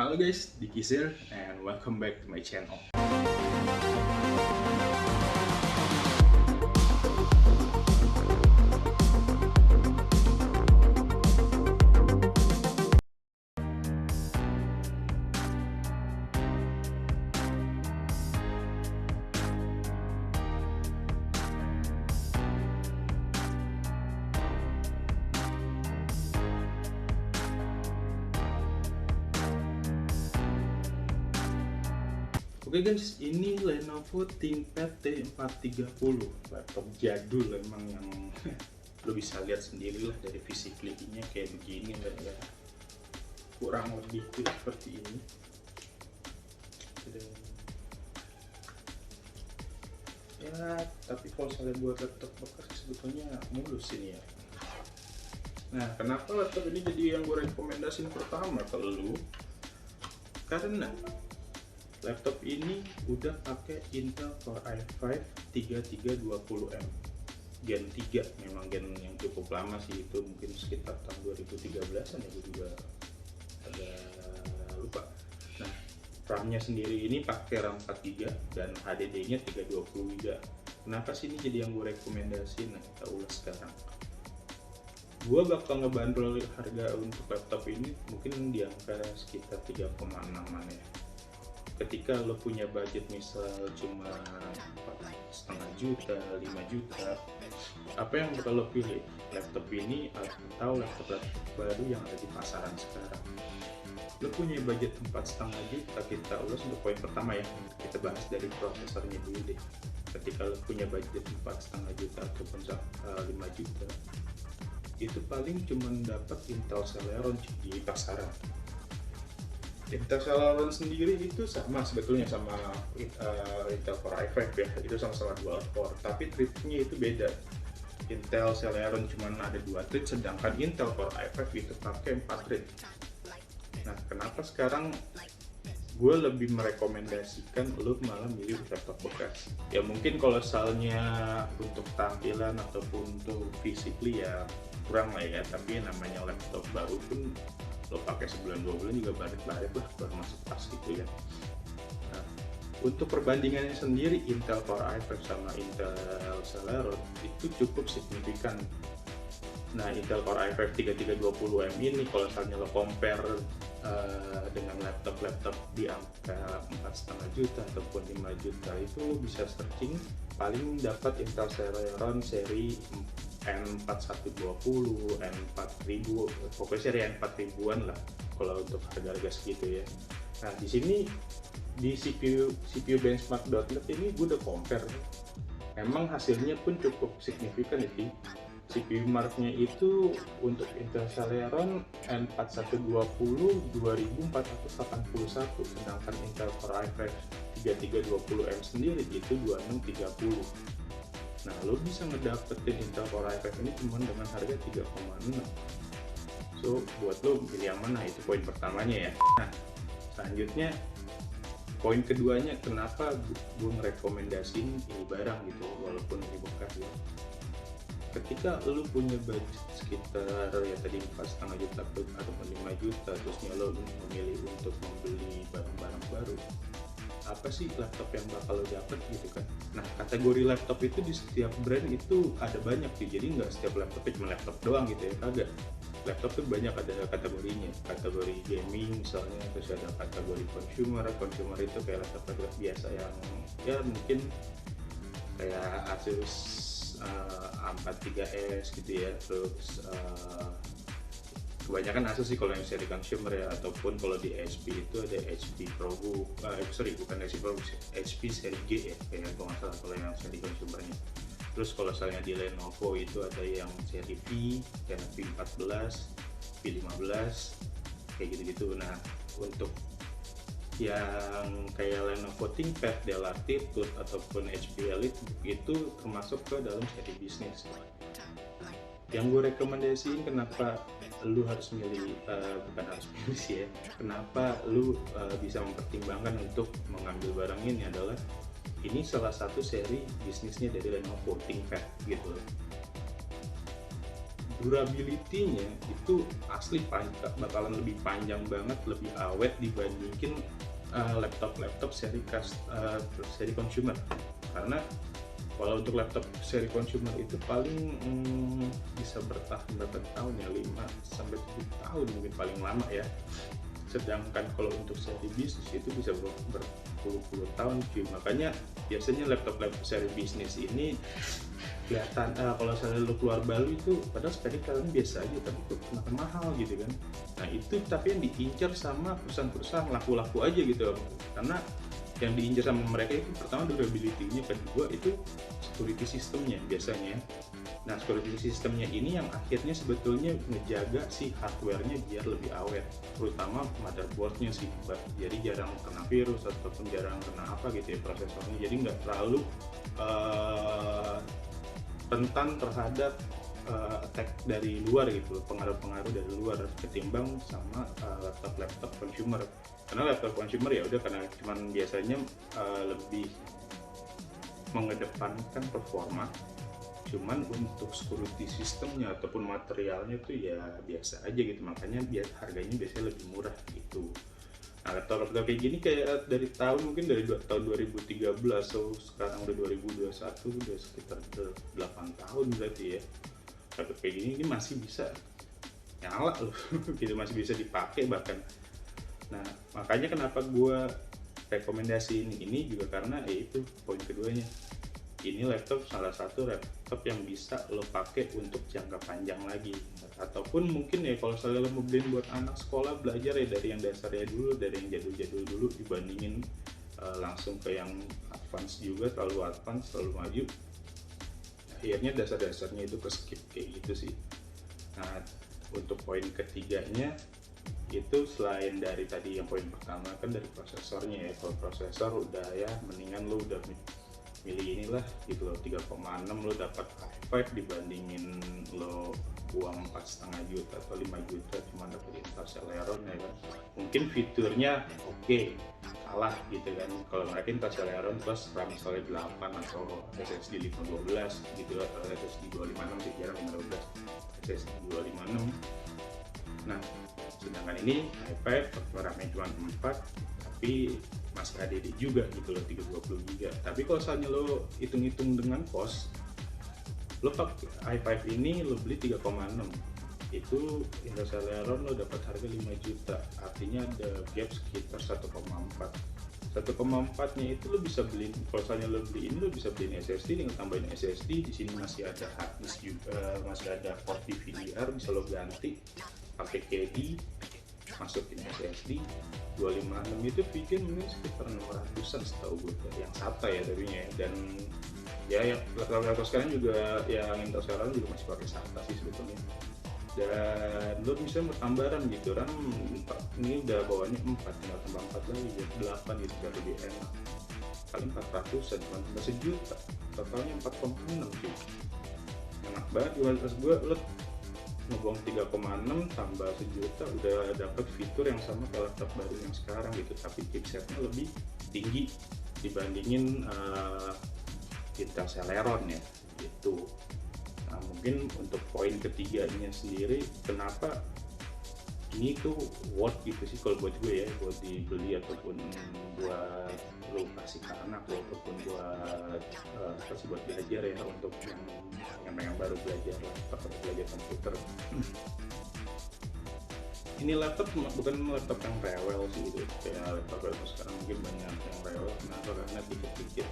Halo guys, Diki here and welcome back to my channel. Oke guys, ini Lenovo ThinkPad T430, laptop jadul emang yang lo bisa lihat sendiri lah dari physically-nya kayak begini lah ya, kurang lebih seperti ini. Ya, tapi kalau saya buat laptop bekas sebetulnya mulus ini ya. Nah, kenapa laptop ini jadi yang gue rekomendasiin pertama ke lu? Karena laptop ini udah pakai Intel Core i5 3320M Gen 3, memang gen yang cukup lama sih, itu mungkin sekitar tahun 2013an ya, gue juga agak lupa. Nah, RAM-nya sendiri ini pakai RAM 4GB dan HDD-nya 320GB. Kenapa sih ini jadi yang gue rekomendasiin? Nah, kita ulas sekarang. Gue bakal ngebanderol harga untuk laptop ini mungkin di angka sekitar 3,6an ya. Ketika lo punya budget misal cuma 4,5 juta, 5 juta, apa yang bakal lo pilih? Laptop ini atau laptop baru yang ada di pasaran sekarang? Lo punya budget 4,5 juta, kita ulas untuk poin pertama ya, kita bahas dari prosesornya dulu deh. Ketika lo punya budget 4,5 juta ataupun 5 juta, itu paling cuma dapat Intel Celeron di pasaran. Intel Celeron sendiri itu sama sebetulnya sama Intel Core i5 ya, itu sama-sama dual core, tapi threadnya itu beda. Intel Celeron cuma ada 2 thread, sedangkan Intel Core i5 itu pakai 4 thread. Nah, kenapa sekarang gue lebih merekomendasikan lo malah milih laptop bekas? Ya mungkin kalau misalnya untuk tampilan ataupun untuk physically ya kurang lah ya, tapi namanya laptop baru pun lo pakai sebulan 2 bulan juga baret-baret lah, baru masuk pas gitu ya. Nah, untuk perbandingannya sendiri Intel Core i5 sama Intel Celeron itu cukup signifikan. Nah, Intel Core i5 3320M ini kalau misalnya lo compare dengan laptop-laptop di angka 4,5 juta ataupun 5 juta, itu lo bisa searching paling dapat Intel Celeron seri N4120, N4000, pokoknya seri N4000-an lah kalau untuk harga-harga segitu ya. Nah, di sini di CPU benchmark.net ini gue udah compare, emang hasilnya pun cukup signifikan ya. CPU marknya itu untuk Intel Celeron N4120 2481, sedangkan Intel Core i5 3320M sendiri itu 2630. Nah, lo bisa ngedapetin Intel Core i5 ini cuma dengan harga 3,6. So, buat lo pilih yang mana? Itu poin pertamanya ya. Nah, selanjutnya poin keduanya, kenapa gue ngerekomendasiin ini barang gitu walaupun ini bekas ya. Ketika lo punya budget sekitar ya tadi 4,5 juta ataupun 5 juta, terusnya lo memilih untuk membeli barang-barang baru, apa sih laptop yang bakal lo dapet gitu kan. Nah, kategori laptop itu di setiap brand itu ada banyak sih, jadi nggak setiap laptop cuma laptop doang gitu ya, kagak. Laptop tuh banyak, ada kategorinya, kategori gaming misalnya, terus ada kategori consumer itu kayak laptop biasa yang ya mungkin kayak Asus A43s gitu ya, terus kebanyakan Asus sih kalau yang seri consumer ya, ataupun kalau di HP itu ada HP ProBook, bukan HP ProBook, HP seri G ya, kayak kalau nggak salah kalau yang seri consumernya. Terus kalau misalnya di Lenovo itu ada yang seri V, kayak V14, V15, kayak gitu-gitu. Nah, untuk yang kayak Lenovo ThinkPad, Dell Latitude ataupun HP Elite itu termasuk ke dalam seri bisnis. Yang gue rekomendasiin kenapa lu harus milih, bukan harus milih sih ya, kenapa lu bisa mempertimbangkan untuk mengambil barang ini adalah ini salah satu seri bisnisnya dari Lenovo ThinkPad gitu. durability-nya itu asli bakalan lebih panjang banget, lebih awet dibandingin laptop seri consumer. Karena kalau untuk laptop seri consumer itu paling bisa bertahan berapa tahun ya, 5-7 tahun mungkin paling lama ya. Sedangkan kalau untuk seri bisnis itu bisa berpuluh-puluh tahun cuy. Makanya biasanya laptop seri bisnis ini kelihatan kalau saya lu keluar baru itu padahal speknya kalian biasa aja tapi kok kenapa mahal gitu kan. Nah itu tapi yang diincar sama perusahaan-perusahaan laku-laku aja gitu, karena yang diincar sama mereka itu pertama durability-nya, kedua itu security systemnya biasanya. Nah security systemnya ini yang akhirnya sebetulnya ngejaga si hardware-nya biar lebih awet, terutama motherboard-nya sih, jadi jarang kena virus ataupun jarang kena apa gitu ya prosesornya, jadi nggak terlalu rentan terhadap attack dari luar gitu, pengaruh-pengaruh dari luar ketimbang sama laptop consumer. Karena laptop consumer ya udah karena cuman biasanya lebih mengedepankan performa, cuman untuk security sistemnya ataupun materialnya tuh ya biasa aja gitu, makanya harganya biasanya lebih murah gitu. Nah laptop kayak gini kayak dari mungkin dari tahun 2013, so sekarang udah 2021, udah sekitar 8 tahun berarti ya. Laptop kayak gini ini masih bisa nyala loh gitu, masih bisa dipakai bahkan. Nah makanya kenapa gue rekomendasiin ini juga karena itu poin keduanya, ini laptop salah satu laptop yang bisa lo pakai untuk jangka panjang lagi, ataupun mungkin ya kalau misalnya lo mau beliin buat anak sekolah belajar ya dari yang dasarnya dulu, dari yang jadul-jadul dulu dibandingin langsung ke yang advance juga, terlalu advance, terlalu maju, akhirnya dasar-dasarnya itu ke skip kayak gitu sih. Nah untuk poin ketiganya itu selain dari tadi yang poin pertama kan dari prosesornya ya, kalau prosesor udah ya mendingan lo udah milih inilah gitu loh, 3,6 lo dapat i5 dibandingin lo uang 4,5 juta atau 5 juta cuma dapat Intel Celeron ya kan. Mungkin fiturnya oke, kalah gitu kan kalau mereka Intel Celeron plus RAM misalnya 8 atau SSD 512 gitu, atau SSD 256 sih jarang 512, SSD 256. Nah sedangkan ini i5 RAM-nya cuma 4 tapi masih HDD juga gitu loh, 320 GB. Tapi kalau misalnya lo hitung-hitung dengan cost, lo pakai i5 ini lo beli 3,6, itu Intel Celeron lo dapat harga 5 juta, artinya ada gap sekitar 1,4 nya itu lo bisa beli, kalau misalnya lo beli ini lo bisa beli SSD, dengan tambahin SSD di sini masih ada hard disk juga, masih ada port DVR bisa lo ganti pakai KD, masukin SSD 256 itu bikin mungkin sekitar 600-an setahu gue yang SATA ya tadinya ya. Dan ya yang laptop sekarang juga yang Intel sekarang juga masih pakai SATA sih sebetulnya. Dan lo bisa tambah RAM gitu, RAM ini udah bawahnya 4, tinggal tambah 4 lagi jadi 8 gitu biar lebih enak. Paling 400-an cuma tambah sejuta, totalnya 4,6 sih. Enak banget kualitas gue, lo ngebuang 3,6 tambah sejuta udah dapat fitur yang sama kayak laptop baru yang sekarang gitu, tapi chipsetnya lebih tinggi dibandingin Intel Celeron ya gitu. Nah mungkin untuk poin ketiganya sendiri kenapa ini tuh worth gitu sih kalau buat gue ya, buat dibeli ataupun buat lo kasih ke anak lo ataupun buat buat belajar ya, untuk yang baru belajar laptop atau belajar komputer. Ini laptop bukan laptop yang rewel sih gitu, kayak laptop sekarang mungkin banyak yang rewel. Kenapa? Karena dikit-dikit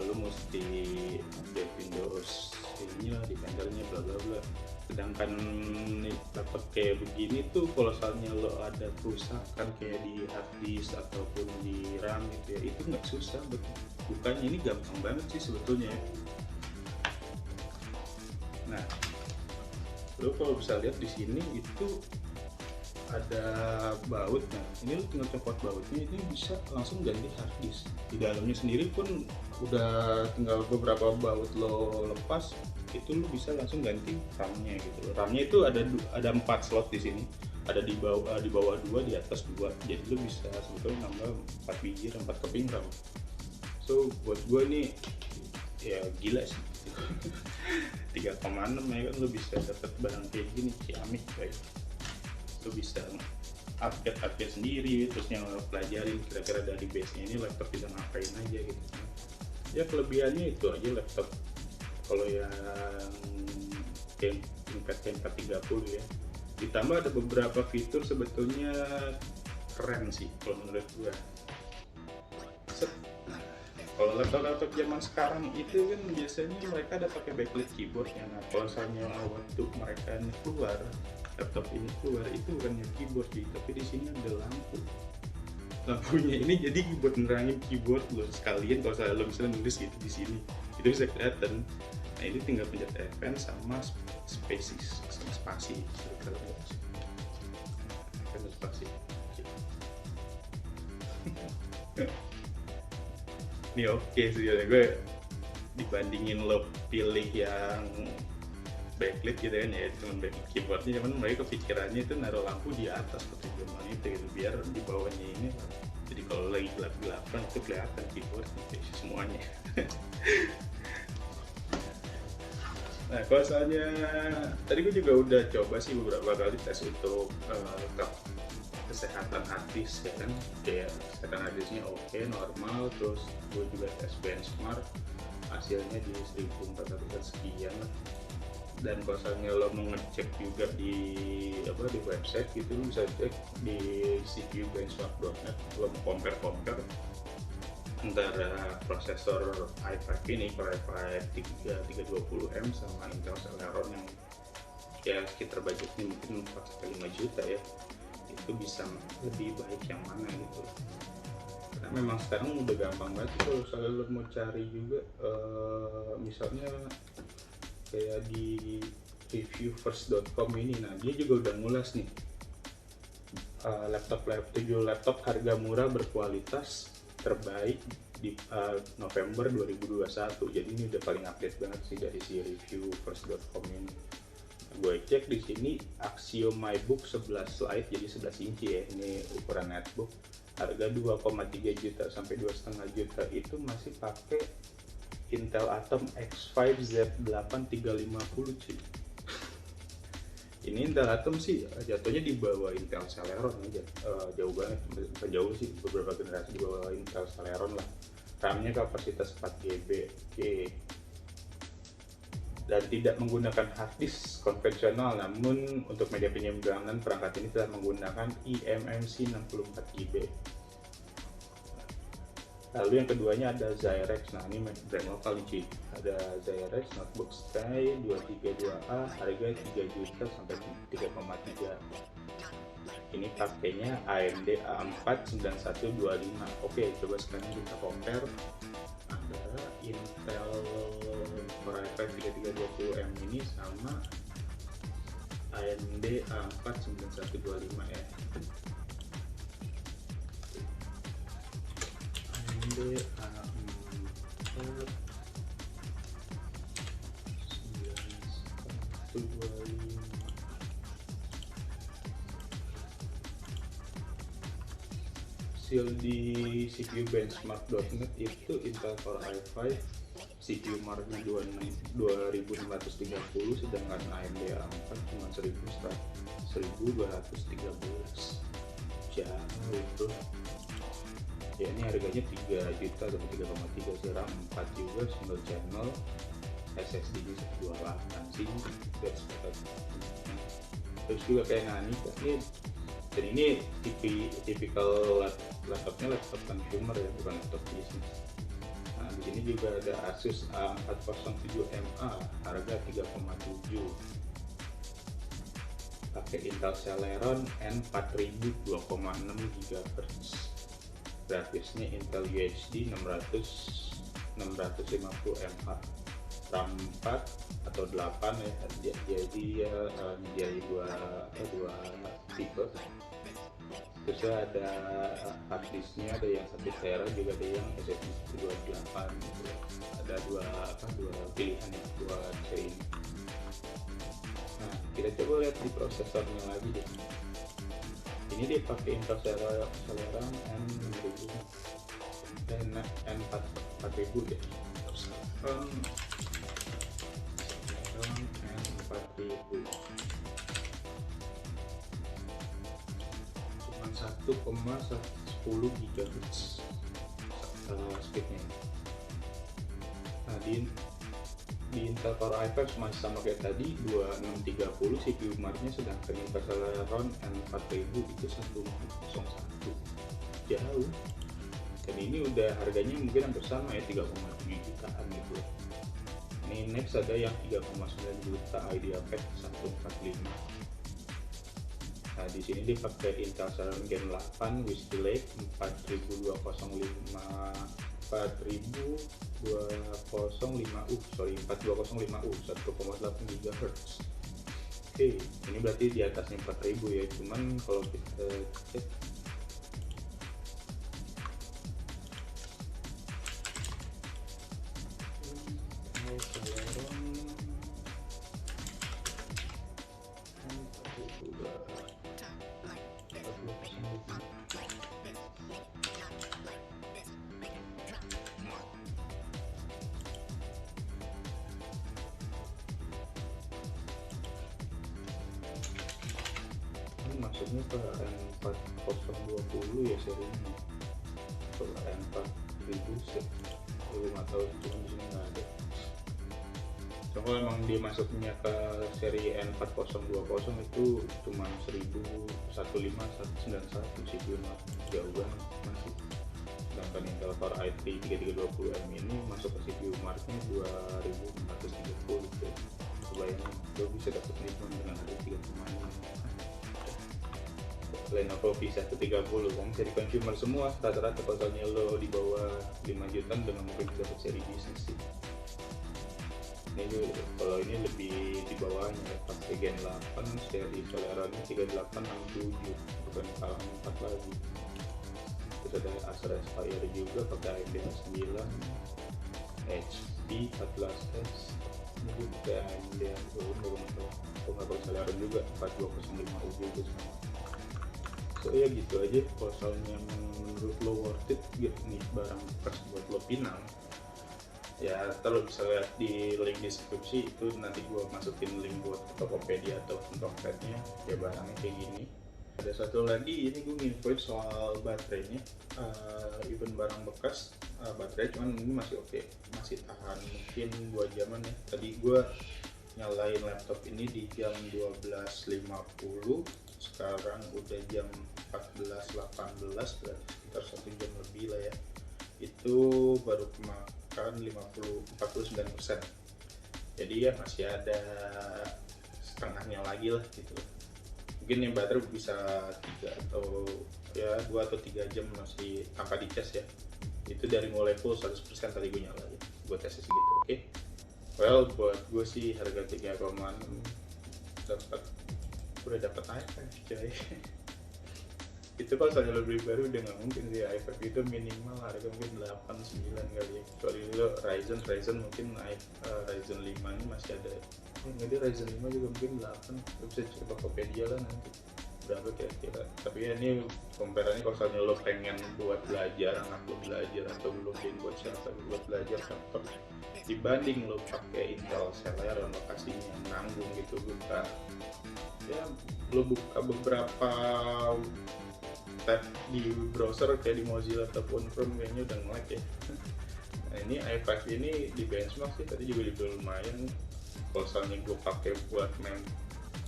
lo mesti update Windows ini lah, Defendernya bla bla bla. Sedangkan laptop kayak begini tuh kalau misalnya lo ada kerusakan kayak di hard disk ataupun di RAM gitu ya, itu nggak susah, bukannya ini gampang banget sih sebetulnya. Nah lo kalau bisa lihat di sini itu ada baut, nah ini lo tinggal copot bautnya, ini bisa langsung ganti hard disk. Di dalamnya sendiri pun udah tinggal beberapa baut lo lepas, itu lo bisa langsung ganti RAM-nya gitu. RAM-nya itu ada 4 slot di sini, ada di bawah 2, di atas 2, jadi lo bisa sebetulnya nambah 4 biji, 4 keping RAM. So buat gue nih ya gila sih 3,6 ya kan, lu bisa dapat barang kayak gini ciamik guys. Lu bisa update sendiri, terus yang lo pelajarin kira-kira dari base-nya ini laptop bisa ngapain aja gitu. Ya kelebihannya itu aja laptop. Kalau yang ThinkPad 30 ya, ditambah ada beberapa fitur sebetulnya keren sih kalau menurut gua. Kalau laptop zaman sekarang itu kan biasanya mereka ada pakai backlit keyboard ya. Nah, kalau misalnya waktu mereka keluar, laptop ini keluar, itu bukannya keyboard sih, tapi di sini ada lampunya ini jadi buat nerangin keyboard lo sekalian. Kalau saya lo misalnya nulis gitu di sini, itu bisa kelihatan. Nah, ini tinggal pencet F sama spasi. Ini oke sih ya, gue dibandingin lo pilih yang backlit gitu kan ya, cuma backlit keyboardnya, cuman mereka kepikirannya itu naruh lampu di atas seperti zaman itu gitu, biar di bawahnya ini, jadi kalau lagi gelap-gelapan itu kelihatan keyboardnya semuanya. Nah, kalau misalnya tadi gue juga udah coba sih beberapa kali tes untuk kesehatan harddisk ya kan, kayak kesehatan harddisknya oke, normal, terus gue juga tes benchmark, hasilnya di 1400 sekian lah. Dan kalau misalnya lo mau ngecek juga di website gitu, lo bisa cek di cpubenchmark.net, lo mau compare antara prosesor i5 ini, Core i5 320M sama Intel Celeron yang ya sekitar budgetnya mungkin 4-5 juta ya, itu bisa lebih baik yang mana gitu. Karena memang sekarang udah gampang banget kalau lo mau cari juga, misalnya kayak di reviewfirst.com ini, nah dia juga udah ngulas nih laptop harga murah berkualitas terbaik di November 2021. Jadi ini udah paling update banget sih dari si reviewfirst.com ini. Gue cek di sini Axio MyBook 11 Lite, jadi 11 inci ya, ini ukuran netbook, harga 2,3 juta sampai 2,5 juta, itu masih pakai Intel Atom X5 Z8 350 cuy. Ini Intel Atom sih jatuhnya di bawah Intel Celeron aja, jauh banget, bukan jauh sih, beberapa generasi di bawah Intel Celeron lah. RAM-nya kapasitas 4GB dan tidak menggunakan harddisk konvensional, namun untuk media penyimpanan perangkat ini telah menggunakan eMMC 64GB. Lalu yang keduanya ada Zyrex, nah ini brand lokal nih, ada Zyrex Notebook Sky 232A, harga 3 juta sampai 3,3. Ini pakainya AMD A4 9125. Oke, coba sekarang kita compare antara Intel Core i5 3320M ini sama AMD A4 9125 ya. AMD A4 9125. Di CPU benchmark.net itu Intel Core i5 CPU marknya 2630, sedangkan AMD A4 cuma 1213. Jauh itu ya, ini harganya 3 juta atau 3,3 sih, RAM 4 juga, single channel, SSD nya 128 sih, terus juga kayak Nani kan. Dan ini tipikal laptopnya laptop consumer ya, bukan laptop bisnis. Nah, di sini juga ada Asus A407MA, harga 3,7. Pakai Intel Celeron N4000 2,6 GHz. Grafisnya Intel UHD 650MH. RAM 4 atau 8 ya, jadi menjadi dua tipe. Terus ada harddisknya, ada yang 1 tera, juga ada yang SSD 28 gitu. Ada dua pilihan ya, 2 chain. Nah, kita coba lihat di prosesornya lagi deh. Ini dia pakai Intel Celeron N4000 ya. N4000 cuma 1,10 GHz speednya. Nah di Intel Core i5 masih sama kayak tadi 2630 CPU marknya, sedangkan Intel Celeron N4000 itu 1001, jauh. Dan ini udah harganya mungkin hampir sama ya, 3,7 jutaan gitu. Ini next ada yang 3,9 juta IdeaPad 145. Nah di sini dipakai Intel Celeron Gen 8 with delay 4205 4205U, 1,8 GHz. Oke, ini berarti di atasnya 4000 ya. Cuman kalau kita cek maksudnya ke N4020 ya serinya, ke N4000 sih, aku nggak tahu, cuma di sini nggak ada. So, kalau emang dia masuknya ke seri N4020 itu cuma 11591 CPU jauh banget masih. Sedangkan Intel Core i3 3320M ini masuk ke CPU marknya 2430 ya. Bayangin, lo bisa dapat penipuan dengan harga 3,5. Lenovo V130 kan seri consumer semua rata-rata, totalnya lo di bawah 5 juta dengan mungkin dapat seri bisnis sih. Ini juga, kalau ini lebih di bawahnya ya, pakai Gen 8 seri Celeron 3867, bukan kalah 4 lagi. Terus ada Acer Aspire juga pakai AMD 9, HP 14S, ini juga AMD yang belum tahu, nggak tahu Celeron juga 4205U juga sama. So ya gitu aja, kalau soalnya menurut lo worth it gitu nih barang bekas buat lo pinang ya, lo bisa lihat di link deskripsi itu, nanti gua masukin link buat Tokopedia atau Tokpednya ya, barangnya kayak gini. Ada satu lagi, ini gue nginfoin soal baterainya, even barang bekas baterai cuman ini masih oke, masih tahan mungkin 2 jaman ya. Tadi gue nyalain laptop ini di jam 12.50, sekarang udah jam 14.18, berarti sekitar 1 jam lebih lah ya. Itu baru kemakan 49%, jadi ya masih ada setengahnya lagi lah gitu. Mungkin yang baterai bisa 3 atau ya 2 atau 3 jam masih tanpa dicas ya. Itu dari mulai full 100% tadi gue nyala ya, buat tesnya segitu. Oke. Well, buat gue sih harga 3,6 dapat iPad coy. Itu kalau misalnya lo beli baru udah nggak mungkin sih, iPad itu minimal harga mungkin 8-9 kali ya. Kecuali lo Ryzen mungkin Ryzen 5 ini masih ada. Nggak, Ryzen 5 juga mungkin 8. Lo bisa cek Tokopedia lah nanti berapa kira-kira. Tapi ya ini comparannya kalau misalnya lo pengen buat belajar, anak lo belajar atau lo pengen buat siapa buat belajar laptop, dibanding lo pakai Intel Celeron lokasinya nanggung gitu, buka ya lo buka beberapa tab di browser kayak di Mozilla ataupun Chrome kayaknya udah nge-lag ya. Nah ini i5 ini di benchmark sih tadi juga dibilang lumayan, kalau misalnya gue pakai buat main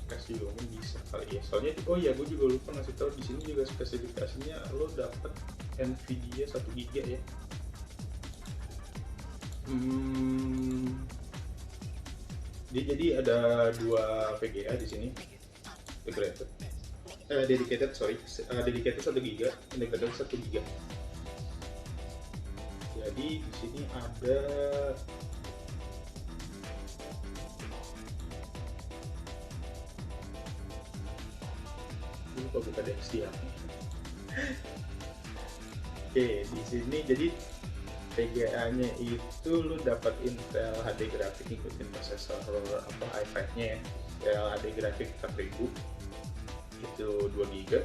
kasih lo bisa kali ya. Soalnya oh ya gue juga lupa ngasih tahu di sini juga spesifikasinya lo dapet Nvidia 1 GB ya. Jadi ada 2 VGA di sini, dedicated 1 GB, integrated 1 GB. Jadi di sini ada lupa buka DXD ya. Oke, di sini jadi VGA-nya itu lu dapat Intel HD grafik ngikutin prosesor apa i5-nya ya. Intel HD grafik 4000 itu 2 GB,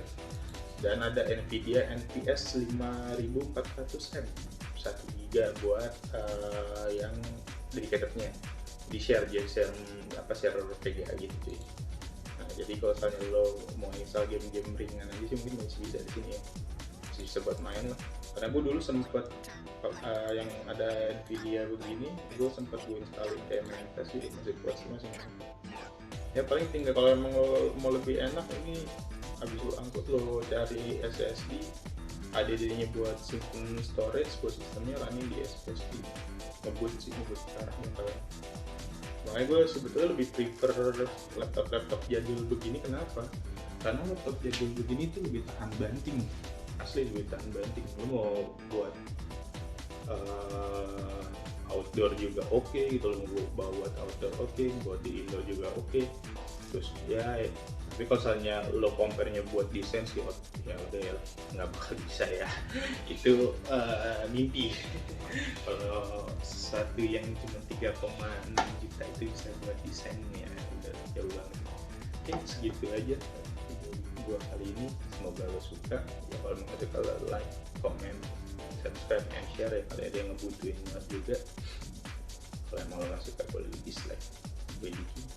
dan ada Nvidia NPS 5400M 1 GB buat yang dedicatednya, di share share VGA gitu cuy. Nah, jadi kalau misalnya lo mau install game-game ringan aja sih mungkin masih bisa di sini ya, masih bisa buat main lah. Karena gue dulu sempet yang ada Nvidia begini, gue sempet gue installin kayak Manifest gitu, masih kuat sih masing-masing. Ya paling tinggal kalau emang lo mau lebih enak ini, habis lo angkut lo cari SSD, HDD-nya buat simpen storage, buat sistemnya running di SSD, ngebut sekarang kalau. Makanya gue sebetulnya lebih prefer laptop jadul begini. Kenapa? Karena laptop jadul begini tuh lebih tahan banting, asli lebih tahan banting. Lo mau buat outdoor juga oke gitu, lo mau bawa buat outdoor oke, buat di indoor juga oke. Terus ya tapi kalau misalnya lo compare-nya buat desain sih ya udah ya nggak bakal bisa ya. Itu mimpi. Kalau satu yang cuma 3,6 juta itu bisa buat desain ya udah jauh banget. Oke, segitu aja gua kali ini, semoga lo suka ya. Kalau mau kalau like, comment, subscribe, and share ya, kalau ada yang ngebutuhin banget juga. Kalau emang lo nggak suka boleh dislike, gue dikit.